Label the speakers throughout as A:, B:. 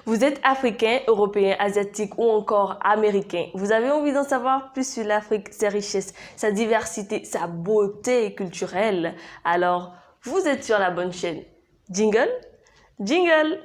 A: Vous êtes africain, européen, asiatique ou encore américain. Vous avez envie d'en savoir plus sur l'Afrique, ses richesses, sa diversité, sa beauté culturelle. Alors, vous êtes sur la bonne chaîne. Jingle? Jingle!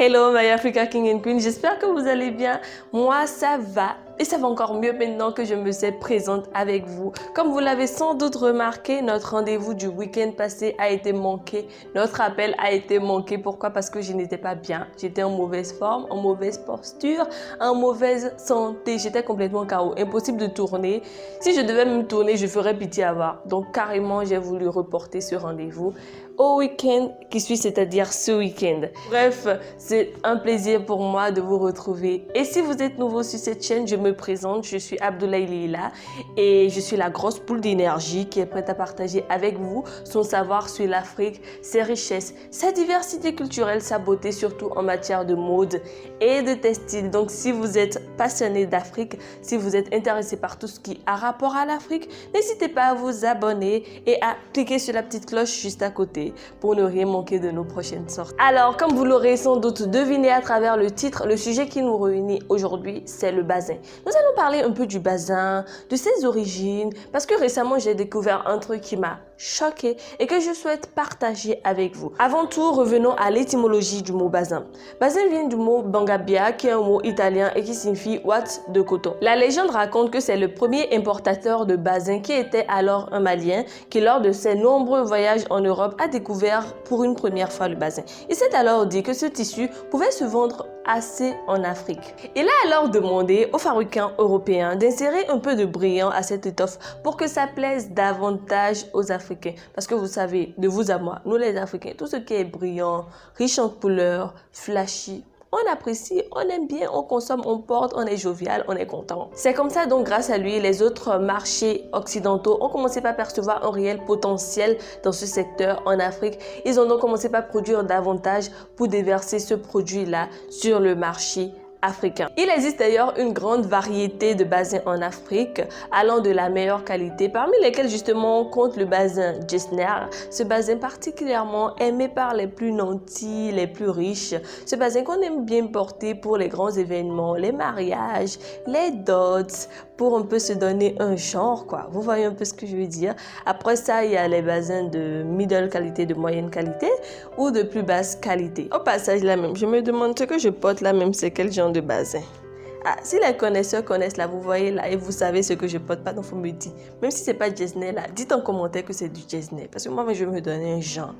A: Hello my Africa King and Queen, j'espère que vous allez bien. Moi ça va et ça va encore mieux maintenant que je me suis présente avec vous. Comme vous l'avez sans doute remarqué, notre rendez-vous du week-end passé a été manqué. Notre appel a été manqué. Pourquoi? Parce que je n'étais pas bien. J'étais en mauvaise forme, en mauvaise posture, en mauvaise santé. J'étais complètement KO. Impossible de tourner. Si je devais me tourner, je ferais pitié à voir. Donc carrément, j'ai voulu reporter ce rendez-vous au week-end qui suit, c'est-à-dire ce week-end. Bref, c'est un plaisir pour moi de vous retrouver. Et si vous êtes nouveau sur cette chaîne, je me présente, je suis Abdoulaye Leila et je suis la grosse poule d'énergie qui est prête à partager avec vous son savoir sur l'Afrique, ses richesses, sa diversité culturelle, sa beauté, surtout en matière de mode et de textile. Donc si vous êtes passionné d'Afrique, si vous êtes intéressé par tout ce qui a rapport à l'Afrique, n'hésitez pas à vous abonner et à cliquer sur la petite cloche juste à côté pour ne rien manquer de nos prochaines sorties. Alors, comme vous l'aurez sans doute deviné à travers le titre, le sujet qui nous réunit aujourd'hui, c'est le bazin. Nous allons parler un peu du bazin, de ses origines, parce que récemment, j'ai découvert un truc qui m'a choqué et que je souhaite partager avec vous. Avant tout, revenons à l'étymologie du mot bazin. Bazin vient du mot bangabia, qui est un mot italien et qui signifie ouate de coton. La légende raconte que c'est le premier importateur de bazin qui était alors un Malien qui, lors de ses nombreux voyages en Europe, a découvert pour une première fois le bazin. Il s'est alors dit que ce tissu pouvait se vendre assez en Afrique. Il a alors demandé aux fabricants européens d'insérer un peu de brillant à cette étoffe pour que ça plaise davantage aux Africains. Parce que vous savez, de vous à moi, nous les Africains, tout ce qui est brillant, riche en couleurs, flashy, on apprécie, on aime bien, on consomme, on porte, on est jovial, on est content. C'est comme ça donc grâce à lui, les autres marchés occidentaux ont commencé par percevoir un réel potentiel dans ce secteur en Afrique. Ils ont donc commencé par produire davantage pour déverser ce produit-là sur le marché africain. Il existe d'ailleurs une grande variété de bazins en Afrique allant de la meilleure qualité, parmi lesquels justement compte le bazin Getzner, ce bazin particulièrement aimé par les plus nantis, les plus riches, ce bazin qu'on aime bien porter pour les grands événements, les mariages, les dots, pour un peu se donner un genre quoi. Vous voyez un peu ce que je veux dire. Après ça, il y a les bazins de middle qualité, de moyenne qualité ou de plus basse qualité. Au passage là même, je me demande ce que je porte là même, c'est quel genre de bazin. Ah, si les connaisseurs connaissent là, vous voyez là et vous savez ce que je porte, pas, donc faut me dire. Même si c'est pas Getzner là, dites en commentaire que c'est du Getzner. Parce que moi, je vais me donner un genre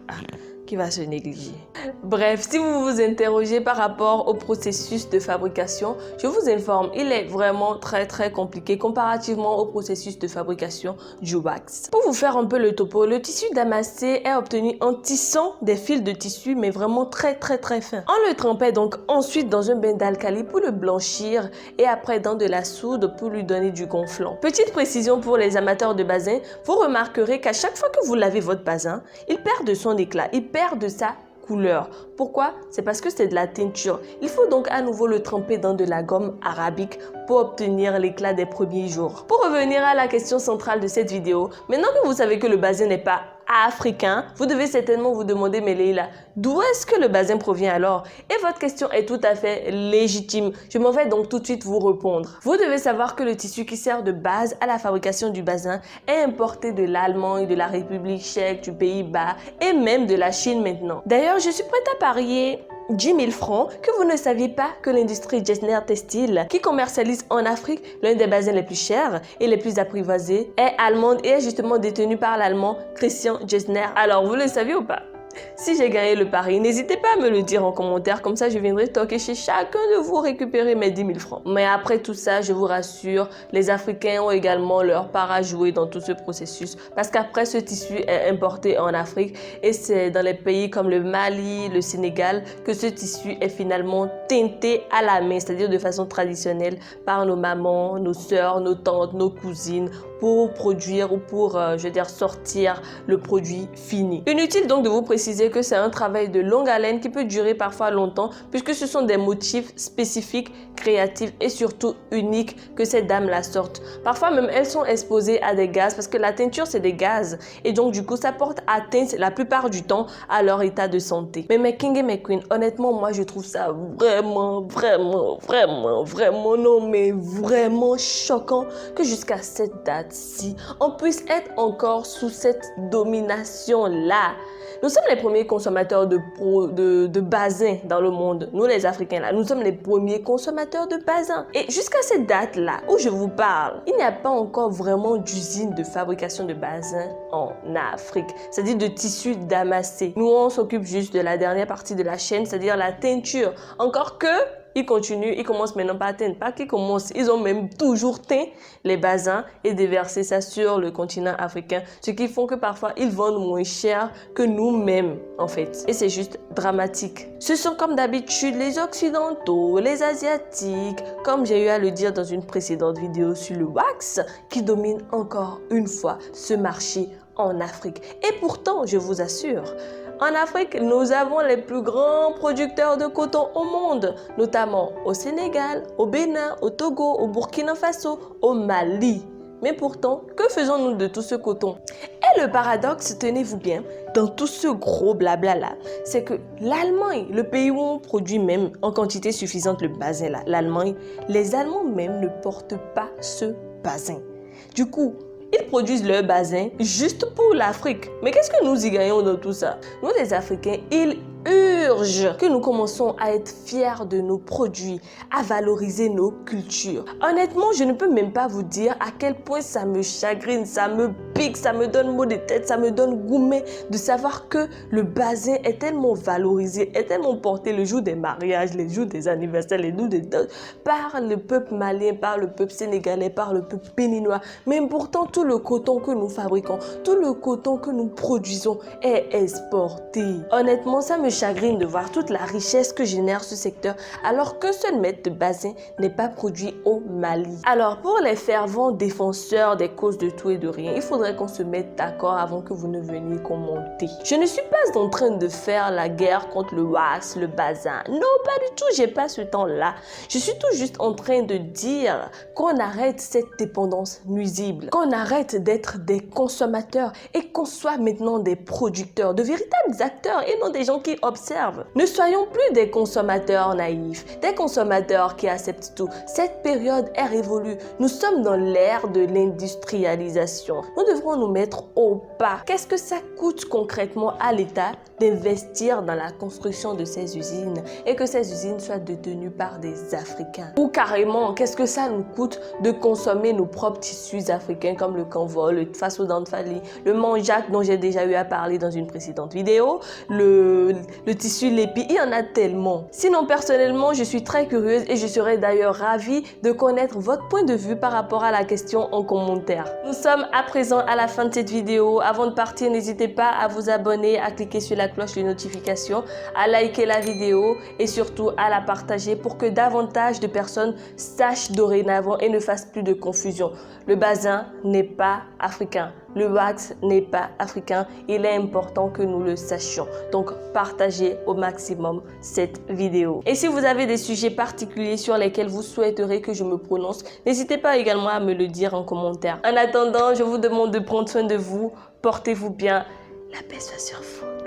A: qui va se négliger. Bref, si vous vous interrogez par rapport au processus de fabrication, je vous informe, il est vraiment très compliqué comparativement au processus de fabrication du wax. Pour vous faire un peu le topo, le tissu damassé est obtenu en tissant des fils de tissu mais vraiment très fins. On le trempait donc ensuite dans un bain d'alcali pour le blanchir et après dans de la soude pour lui donner du gonflant. Petite précision pour les amateurs de bazin, vous remarquerez qu'à chaque fois que vous lavez votre bazin, il perd de son éclat, il perd de sa couleur. Pourquoi? C'est parce que c'est de la teinture. Il faut donc à nouveau le tremper dans de la gomme arabique pour obtenir l'éclat des premiers jours. Pour revenir à la question centrale de cette vidéo, maintenant que vous savez que le bazin n'est pas africain, vous devez certainement vous demander, mais Leila, d'où est-ce que le bazin provient alors? Et votre question est tout à fait légitime. Je m'en vais donc tout de suite vous répondre. Vous devez savoir que le tissu qui sert de base à la fabrication du bazin est importé de l'Allemagne, de la République tchèque, du Pays-Bas et même de la Chine maintenant. D'ailleurs, je suis prête à parier 10 000 francs que vous ne saviez pas que l'industrie Getzner Textile, qui commercialise en Afrique l'un des bazins les plus chers et les plus apprivoisés, est allemande et est justement détenue par l'allemand Christian Getzner. Alors, vous le saviez ou pas? Si j'ai gagné le pari, n'hésitez pas à me le dire en commentaire, comme ça je viendrai toquer chez chacun de vous récupérer mes 10 000 francs. Mais après tout ça, je vous rassure, les Africains ont également leur part à jouer dans tout ce processus parce qu'après ce tissu est importé en Afrique et c'est dans les pays comme le Mali, le Sénégal que ce tissu est finalement teinté à la main, c'est-à-dire de façon traditionnelle par nos mamans, nos sœurs, nos tantes, nos cousines pour produire ou pour, je veux dire, sortir le produit fini. Inutile donc de vous préciser que c'est un travail de longue haleine qui peut durer parfois longtemps puisque ce sont des motifs spécifiques, créatifs et surtout uniques que ces dames-là sortent. Parfois même elles sont exposées à des gaz parce que la teinture c'est des gaz et donc du coup ça porte atteinte la plupart du temps à leur état de santé. Mais mes kings et mes queens, honnêtement moi je trouve ça vraiment non mais vraiment choquant que jusqu'à cette date-ci on puisse être encore sous cette domination-là. Nous sommes les premiers consommateurs de basin dans le monde. Nous les Africains là, nous sommes les premiers consommateurs de basin. Et jusqu'à cette date-là où je vous parle, il n'y a pas encore vraiment d'usine de fabrication de basin en Afrique. C'est-à-dire de tissus damassés. Nous on s'occupe juste de la dernière partie de la chaîne, c'est-à-dire la teinture. Encore que ils continuent, ils commencent maintenant pas à teindre, pas qu'ils commencent, ils ont même toujours teint les basins et déversé ça sur le continent africain, ce qui font que parfois ils vendent moins cher que nous-mêmes en fait. Et c'est juste dramatique. Ce sont comme d'habitude les Occidentaux, les Asiatiques, comme j'ai eu à le dire dans une précédente vidéo sur le wax, qui dominent encore une fois ce marché en Afrique. Et pourtant, je vous assure, en Afrique, nous avons les plus grands producteurs de coton au monde, notamment au Sénégal, au Bénin, au Togo, au Burkina Faso, au Mali. Mais pourtant, que faisons-nous de tout ce coton? Et le paradoxe, tenez-vous bien, dans tout ce gros blabla là, c'est que l'Allemagne, le pays où on produit même en quantité suffisante le basin là, l'Allemagne, les Allemands même ne portent pas ce basin. Du coup, ils produisent leur basin juste pour l'Afrique. Mais qu'est-ce que nous y gagnons dans tout ça? Nous les Africains, il urge que nous commençons à être fiers de nos produits, à valoriser nos cultures. Honnêtement, je ne peux même pas vous dire à quel point ça me chagrine, ça me pique, ça me donne maux de tête, ça me donne gourmet de savoir que le basin est tellement valorisé, est tellement porté le jour des mariages, les jours des anniversaires, les jours des deuils, par le peuple malien, par le peuple sénégalais, par le peuple béninois. Mais pourtant, tout le coton que nous fabriquons, tout le coton que nous produisons est exporté. Honnêtement, ça me chagrine de voir toute la richesse que génère ce secteur alors que ce mètre de basin n'est pas produit au Mali. Alors pour les fervents défenseurs des causes de tout et de rien, il faudrait qu'on se mette d'accord avant que vous ne veniez commenter. Je ne suis pas en train de faire la guerre contre le wax, le basin. Non, pas du tout, j'ai pas ce temps-là. Je suis tout juste en train de dire qu'on arrête cette dépendance nuisible, qu'on arrête d'être des consommateurs et qu'on soit maintenant des producteurs, de véritables acteurs et non des gens qui observent. Ne soyons plus des consommateurs naïfs, des consommateurs qui acceptent tout. Cette période est révolue. Nous sommes dans l'ère de l'industrialisation. Nous devrons nous mettre au pas. Qu'est-ce que ça coûte concrètement à l'État d'investir dans la construction de ces usines et que ces usines soient détenues par des Africains? Ou carrément, qu'est-ce que ça nous coûte de consommer nos propres tissus africains comme le kanvo, le faso d'Anfali, le manjac dont j'ai déjà eu à parler dans une précédente vidéo, le tissu lépi, il y en a tellement. Sinon, personnellement, je suis très curieuse et je serais d'ailleurs ravie de connaître votre point de vue par rapport à la question en commentaire. Nous sommes à présent à la fin de cette vidéo. Avant de partir, n'hésitez pas à vous abonner, à cliquer sur la cloche de notification, à liker la vidéo et surtout à la partager pour que davantage de personnes sachent dorénavant et ne fassent plus de confusion. Le basin n'est pas africain. Le wax n'est pas africain. Il est important que nous le sachions. Donc, partagez au maximum cette vidéo. Et si vous avez des sujets particuliers sur lesquels vous souhaiteriez que je me prononce, n'hésitez pas également à me le dire en commentaire. En attendant, je vous demande de prendre soin de vous. Portez-vous bien. La paix soit sur vous.